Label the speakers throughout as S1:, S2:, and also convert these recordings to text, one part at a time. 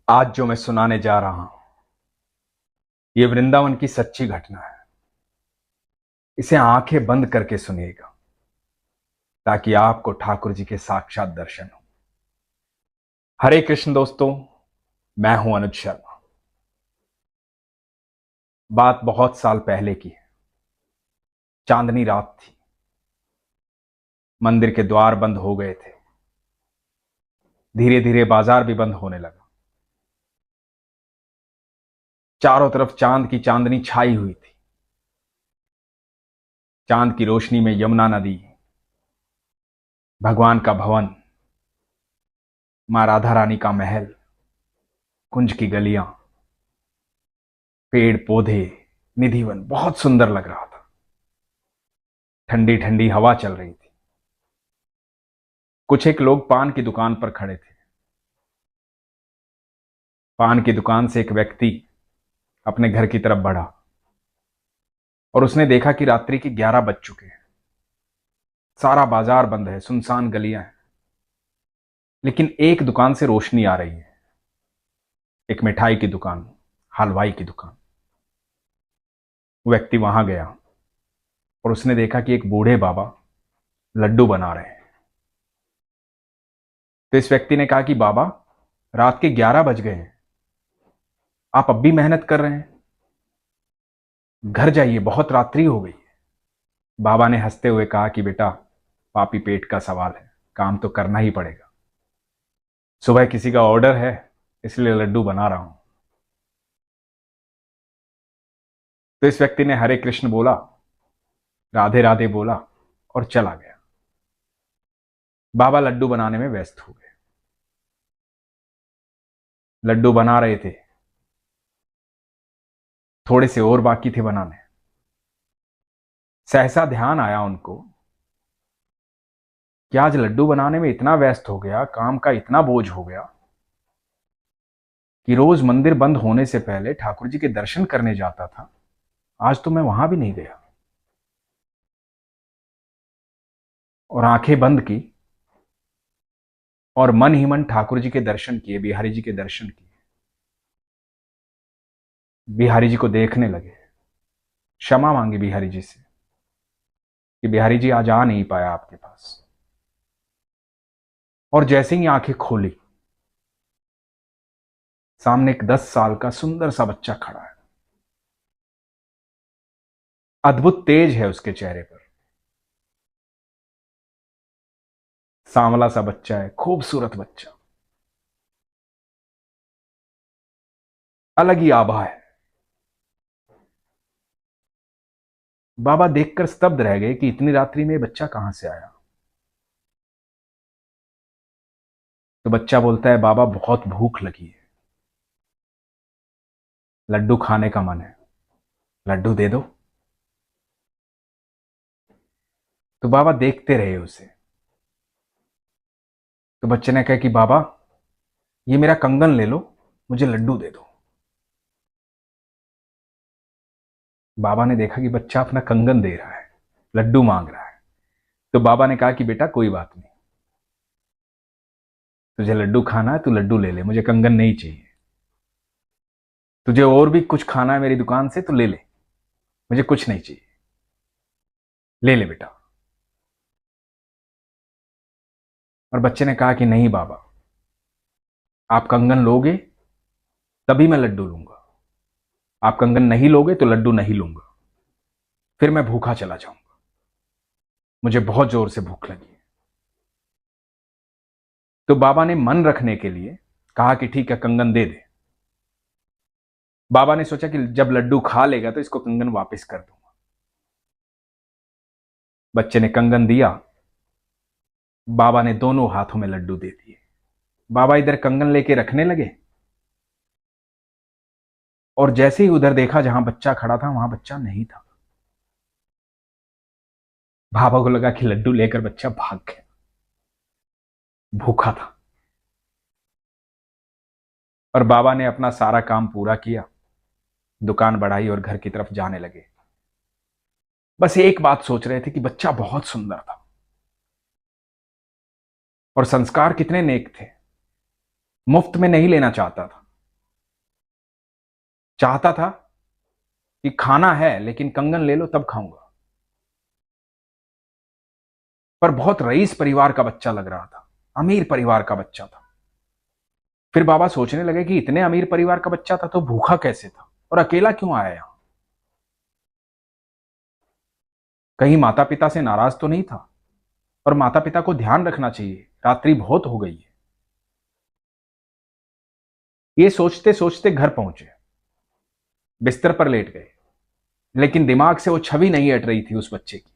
S1: आज जो मैं सुनाने जा रहा हूं, ये वृंदावन की सच्ची घटना है। इसे आंखें बंद करके सुनिएगा ताकि आपको ठाकुर जी के साक्षात दर्शन हो। हरे कृष्ण दोस्तों, मैं हूं अनुज शर्मा। बात बहुत साल पहले की है। चांदनी रात थी। मंदिर के द्वार बंद हो गए थे। धीरे धीरे बाजार भी बंद होने लगा। चारों तरफ चांद की चांदनी छाई हुई थी। चांद की रोशनी में यमुना नदी, भगवान का भवन, मां राधा रानी का महल, कुंज की गलियां, पेड़ पौधे, निधिवन बहुत सुंदर लग रहा था। ठंडी ठंडी हवा चल रही थी। कुछ एक लोग पान की दुकान पर खड़े थे। पान की दुकान से एक व्यक्ति अपने घर की तरफ बढ़ा और उसने देखा कि रात्रि के 11 बज चुके हैं। सारा बाजार बंद है, सुनसान गलियां हैं, लेकिन एक दुकान से रोशनी आ रही है। एक मिठाई की दुकान, हलवाई की दुकान। वो व्यक्ति वहां गया और उसने देखा कि एक बूढ़े बाबा लड्डू बना रहे हैं। तो इस व्यक्ति ने कहा कि बाबा, रात के 11 बज गए हैं, आप अब भी मेहनत कर रहे हैं, घर जाइए, बहुत रात्रि हो गई है। बाबा ने हंसते हुए कहा कि बेटा, पापी पेट का सवाल है, काम तो करना ही पड़ेगा। सुबह किसी का ऑर्डर है, इसलिए लड्डू बना रहा हूं। तो इस व्यक्ति ने हरे कृष्ण बोला, राधे राधे बोला और चला गया। बाबा लड्डू बनाने में व्यस्त हो गए। लड्डू बना रहे थे, थोड़े से और बाकी थे बनाने। सहसा ध्यान आया उनको कि आज लड्डू बनाने में इतना व्यस्त हो गया, काम का इतना बोझ हो गया कि रोज मंदिर बंद होने से पहले ठाकुर जी के दर्शन करने जाता था, आज तो मैं वहां भी नहीं गया। और आंखें बंद की और मन ही मन ठाकुर जी के दर्शन किए, बिहारी जी के दर्शन किए। बिहारी जी को देखने लगे, क्षमा मांगी बिहारी जी से कि बिहारी जी आज आ नहीं पाया आपके पास। और जैसे ही आंखें खोली, सामने एक 10 साल का सुंदर सा बच्चा खड़ा है। अद्भुत तेज है उसके चेहरे पर। सांवला सा बच्चा है, खूबसूरत बच्चा, अलग ही आभा है। बाबा देखकर स्तब्ध रह गए कि इतनी रात्रि में बच्चा कहां से आया। तो बच्चा बोलता है, बाबा बहुत भूख लगी है, लड्डू खाने का मन है, लड्डू दे दो। तो बाबा देखते रहे उसे। तो बच्चे ने कहा कि बाबा, ये मेरा कंगन ले लो, मुझे लड्डू दे दो। बाबा ने देखा कि बच्चा अपना कंगन दे रहा है, लड्डू मांग रहा है। तो बाबा ने कहा कि बेटा कोई बात नहीं, तुझे लड्डू खाना है, तू लड्डू ले ले, मुझे कंगन नहीं चाहिए। तुझे और भी कुछ खाना है मेरी दुकान से तो ले ले, मुझे कुछ नहीं चाहिए, ले ले बेटा। और बच्चे ने कहा कि नहीं बाबा, आप कंगन लोगे तभी मैं लड्डू लूंगा, आप कंगन नहीं लोगे तो लड्डू नहीं लूंगा, फिर मैं भूखा चला जाऊंगा, मुझे बहुत जोर से भूख लगी है। तो बाबा ने मन रखने के लिए कहा कि ठीक है, कंगन दे दे। बाबा ने सोचा कि जब लड्डू खा लेगा तो इसको कंगन वापस कर दूंगा। बच्चे ने कंगन दिया, बाबा ने दोनों हाथों में लड्डू दे दिए। बाबा इधर कंगन लेके रखने लगे और जैसे ही उधर देखा जहां बच्चा खड़ा था, वहां बच्चा नहीं था। बाबा को लगा कि लड्डू लेकर बच्चा भाग गया, भूखा था। और बाबा ने अपना सारा काम पूरा किया, दुकान बढ़ाई और घर की तरफ जाने लगे। बस एक बात सोच रहे थे कि बच्चा बहुत सुंदर था और संस्कार कितने नेक थे, मुफ्त में नहीं लेना चाहता था। चाहता था कि खाना है लेकिन कंगन ले लो तब खाऊंगा, पर बहुत रईस परिवार का बच्चा लग रहा था, अमीर परिवार का बच्चा था। फिर बाबा सोचने लगे कि इतने अमीर परिवार का बच्चा था तो भूखा कैसे था और अकेला क्यों आया यहां? कहीं माता पिता से नाराज तो नहीं था? और माता पिता को ध्यान रखना चाहिए, रात्रि बहुत हो गई है। ये सोचते सोचते घर पहुंचे, बिस्तर पर लेट गए, लेकिन दिमाग से वो छवि नहीं हट रही थी उस बच्चे की।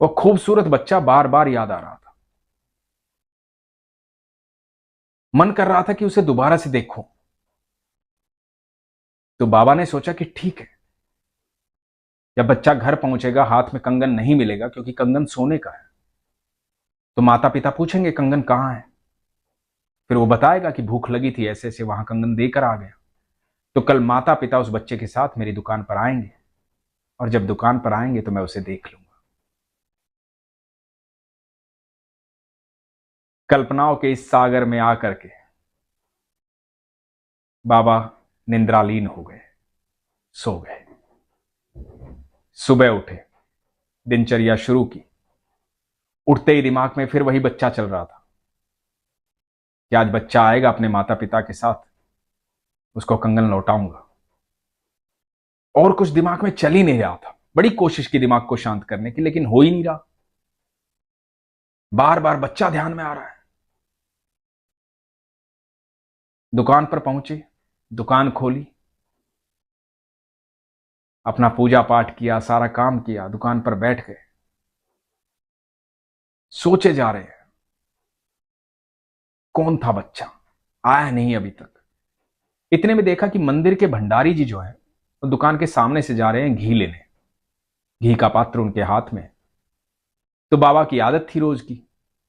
S1: वो खूबसूरत बच्चा बार बार याद आ रहा था। मन कर रहा था कि उसे दोबारा से देखूं। तो बाबा ने सोचा कि ठीक है, जब बच्चा घर पहुंचेगा हाथ में कंगन नहीं मिलेगा, क्योंकि कंगन सोने का है, तो माता पिता पूछेंगे कंगन कहां है। फिर वो बताएगा कि भूख लगी थी, ऐसे ऐसे वहां कंगन देकर आ गया। तो कल माता पिता उस बच्चे के साथ मेरी दुकान पर आएंगे, और जब दुकान पर आएंगे तो मैं उसे देख लूंगा। कल्पनाओं के इस सागर में आकर के बाबा निंद्रालीन हो गए, सो गए। सुबह उठे, दिनचर्या शुरू की। उठते ही दिमाग में फिर वही बच्चा चल रहा था कि आज बच्चा आएगा अपने माता पिता के साथ, उसको कंगन लौटाऊंगा। और कुछ दिमाग में चल ही नहीं रहा था। बड़ी कोशिश की दिमाग को शांत करने की, लेकिन हो ही नहीं रहा। बार बार बच्चा ध्यान में आ रहा है। दुकान पर पहुंचे, दुकान खोली, अपना पूजा पाठ किया, सारा काम किया, दुकान पर बैठ गए, सोचे जा रहे हैं कौन था बच्चा, आया नहीं अभी तक। इतने में देखा कि मंदिर के भंडारी जी जो है वो दुकान के सामने से जा रहे हैं घी लेने। घी का पात्र उनके हाथ में। तो बाबा की आदत थी रोज की,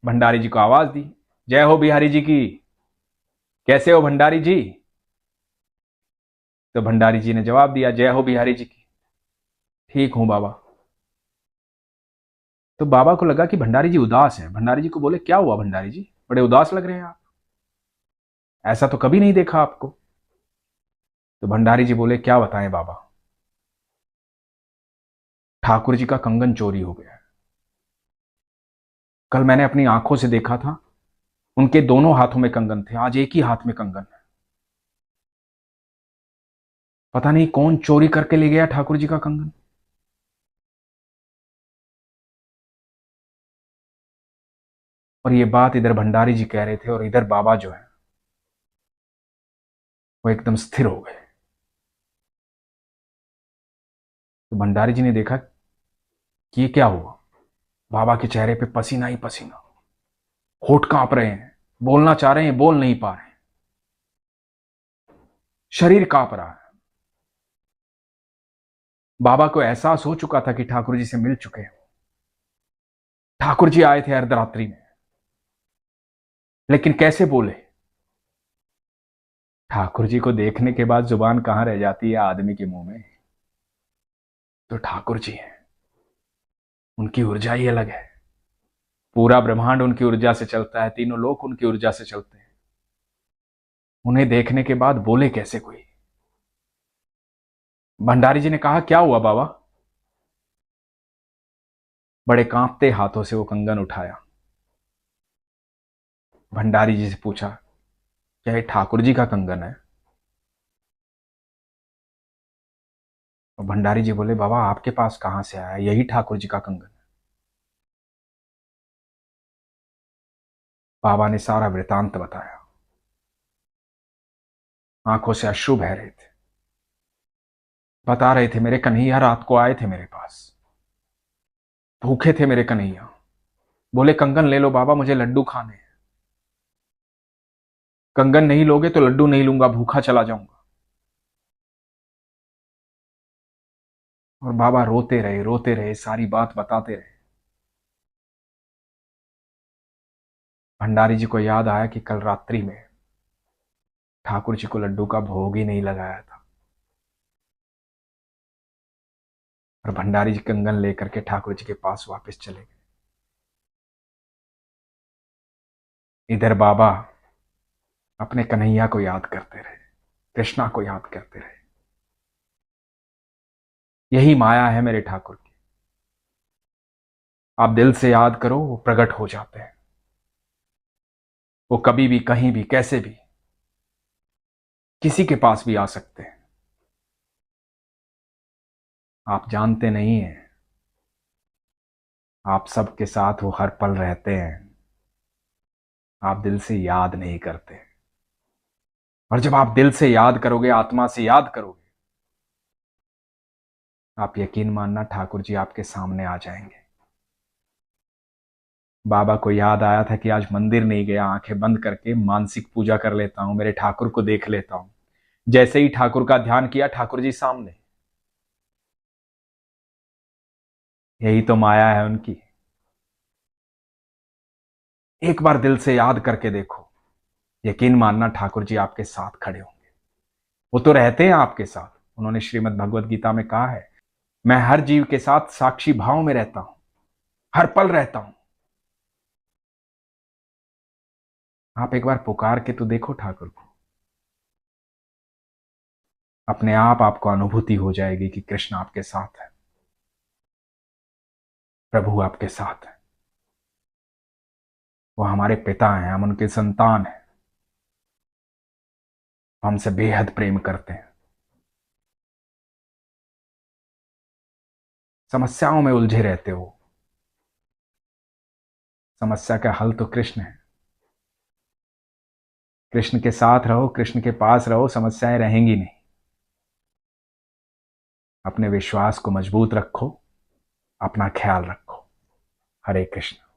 S1: भंडारी जी को आवाज दी, जय हो बिहारी जी की, कैसे हो भंडारी जी? तो भंडारी जी ने जवाब दिया, जय हो बिहारी जी की, ठीक हूं बाबा। तो बाबा को लगा कि भंडारी जी उदास है। भंडारी जी को बोले, क्या हुआ भंडारी जी, बड़े उदास लग रहे हैं आप, ऐसा तो कभी नहीं देखा आपको। तो भंडारी जी बोले, क्या बताएं बाबा, ठाकुर जी का कंगन चोरी हो गया है। कल मैंने अपनी आंखों से देखा था, उनके दोनों हाथों में कंगन थे, आज एक ही हाथ में कंगन है। पता नहीं कौन चोरी करके ले गया ठाकुर जी का कंगन। और ये बात इधर भंडारी जी कह रहे थे, और इधर बाबा जो है वो एकदम स्थिर हो गए। तो भंडारी जी ने देखा कि ये क्या हुआ। बाबा के चेहरे पे पसीना ही पसीना, होठ कांप रहे हैं, बोलना चाह रहे हैं, बोल नहीं पा रहे हैं, शरीर कांप रहा है। बाबा को एहसास हो चुका था कि ठाकुर जी से मिल चुके हैं। ठाकुर जी आए थे अर्धरात्रि में, लेकिन कैसे बोले? ठाकुर जी को देखने के बाद जुबान कहां रह जाती है आदमी के मुंह में। तो ठाकुर जी हैं, उनकी ऊर्जा ही अलग है। पूरा ब्रह्मांड उनकी ऊर्जा से चलता है, तीनों लोक उनकी ऊर्जा से चलते हैं। उन्हें देखने के बाद बोले कैसे कोई? भंडारी जी ने कहा, क्या हुआ बाबा? बड़े कांपते हाथों से वो कंगन उठाया, भंडारी जी से पूछा, क्या ये ठाकुर जी का कंगन है? और भंडारी जी बोले, बाबा आपके पास कहां से आया, यही ठाकुर जी का कंगन है। बाबा ने सारा वृतांत बताया, आंखों से अश्रु बह रहे थे। बता रहे थे, मेरे कन्हैया रात को आए थे मेरे पास, भूखे थे मेरे कन्हैया, बोले कंगन ले लो बाबा, मुझे लड्डू खाने हैं। कंगन नहीं लोगे तो लड्डू नहीं लूंगा, भूखा चला जाऊंगा। और बाबा रोते रहे, सारी बात बताते रहे। भंडारी जी को याद आया कि कल रात्रि में ठाकुर जी को लड्डू का भोग ही नहीं लगाया था। और भंडारी जी कंगन लेकर के ठाकुर जी के पास वापस चले गए। इधर बाबा अपने कन्हैया को याद करते रहे। कृष्णा को याद करते रहे। यही माया है मेरे ठाकुर की। आप दिल से याद करो, वो प्रकट हो जाते हैं। वो कभी भी, कहीं भी, कैसे भी, किसी के पास भी आ सकते हैं। आप जानते नहीं हैं, आप सबके साथ वो हर पल रहते हैं। आप दिल से याद नहीं करते। और जब आप दिल से याद करोगे, आत्मा से याद करोगे, आप यकीन मानना ठाकुर जी आपके सामने आ जाएंगे। बाबा को याद आया था कि आज मंदिर नहीं गया, आंखें बंद करके मानसिक पूजा कर लेता हूं, मेरे ठाकुर को देख लेता हूं। जैसे ही ठाकुर का ध्यान किया, ठाकुर जी सामने। यही तो माया है उनकी। एक बार दिल से याद करके देखो, यकीन मानना ठाकुर जी आपके साथ खड़े होंगे। वो तो रहते हैं आपके साथ। उन्होंने श्रीमद् भगवत गीता में कहा है, मैं हर जीव के साथ साक्षी भाव में रहता हूं, हर पल रहता हूं। आप एक बार पुकार के तो देखो ठाकुर को। अपने आप आपको अनुभूति हो जाएगी कि कृष्ण आपके साथ है, प्रभु आपके साथ है। वो हमारे पिता हैं, हम उनके संतान हैं। हमसे बेहद प्रेम करते हैं। समस्याओं में उलझे रहते हो, समस्या का हल तो कृष्ण है। कृष्ण के साथ रहो, कृष्ण के पास रहो, समस्याएं रहेंगी नहीं। अपने विश्वास को मजबूत रखो, अपना ख्याल रखो। हरे कृष्ण।